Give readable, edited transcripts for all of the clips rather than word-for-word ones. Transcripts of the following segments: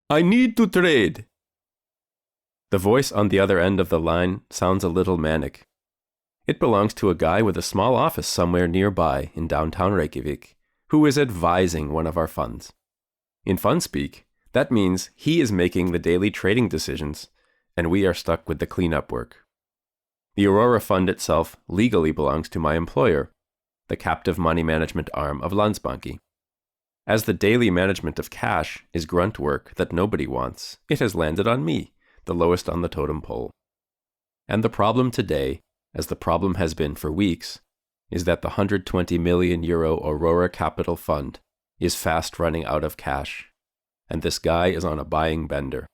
I need to trade. The voice on the other end of the line sounds a little manic. It belongs to a guy with a small office somewhere nearby in downtown Reykjavik, who is advising one of our funds. In fund speak, that means he is making the daily trading decisions, and we are stuck with the cleanup work. The Aurora Fund itself legally belongs to my employer, the captive money management arm of Landsbanki. As the daily management of cash is grunt work that nobody wants, it has landed on me, the lowest on the totem pole. And the problem today, as the problem has been for weeks, is that the €120 million Aurora Capital Fund is fast running out of cash, and this guy is on a buying bender.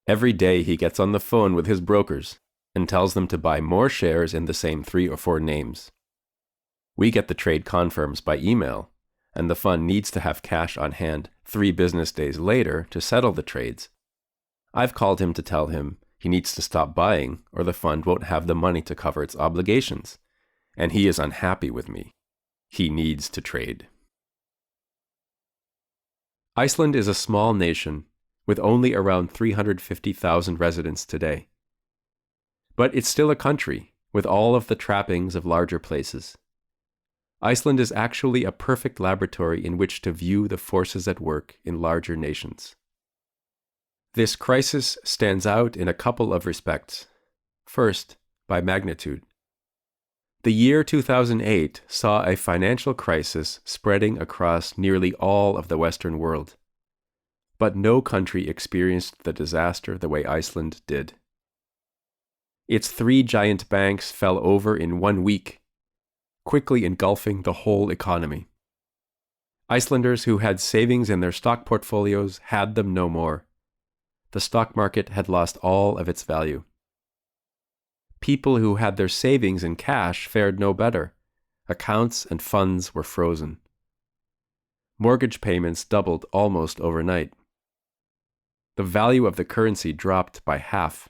Every day he gets on the phone with his brokers and tells them to buy more shares in the same 3 or 4 names. We get the trade confirms by email, and the fund needs to have cash on hand 3 business days later to settle the trades. I've called him to tell him he needs to stop buying or the fund won't have the money to cover its obligations, and he is unhappy with me. He needs to trade. Iceland is a small nation with only around 350,000 residents today. But it's still a country with all of the trappings of larger places. Iceland is actually a perfect laboratory in which to view the forces at work in larger nations. This crisis stands out in a couple of respects. First, by magnitude. The year 2008 saw a financial crisis spreading across nearly all of the Western world. But no country experienced the disaster the way Iceland did. Its 3 giant banks fell over in 1 week, quickly engulfing the whole economy. Icelanders who had savings in their stock portfolios had them no more. The stock market had lost all of its value. People who had their savings in cash fared no better. Accounts and funds were frozen. Mortgage payments doubled almost overnight. The value of the currency dropped by half.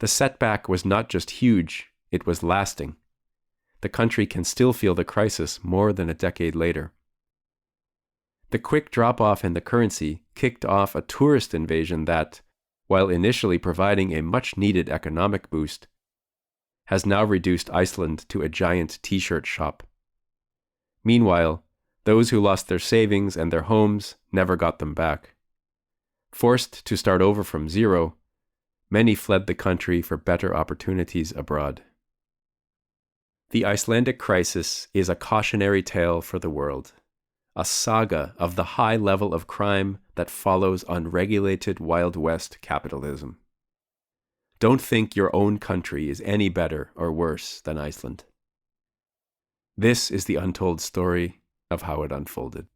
The setback was not just huge, it was lasting. The country can still feel the crisis more than a decade later. The quick drop-off in the currency kicked off a tourist invasion that, while initially providing a much-needed economic boost, has now reduced Iceland to a giant t-shirt shop. Meanwhile, those who lost their savings and their homes never got them back. Forced to start over from zero, many fled the country for better opportunities abroad. The Icelandic crisis is a cautionary tale for the world, a saga of the high level of crime that follows unregulated Wild West capitalism. Don't think your own country is any better or worse than Iceland. This is the untold story of how it unfolded.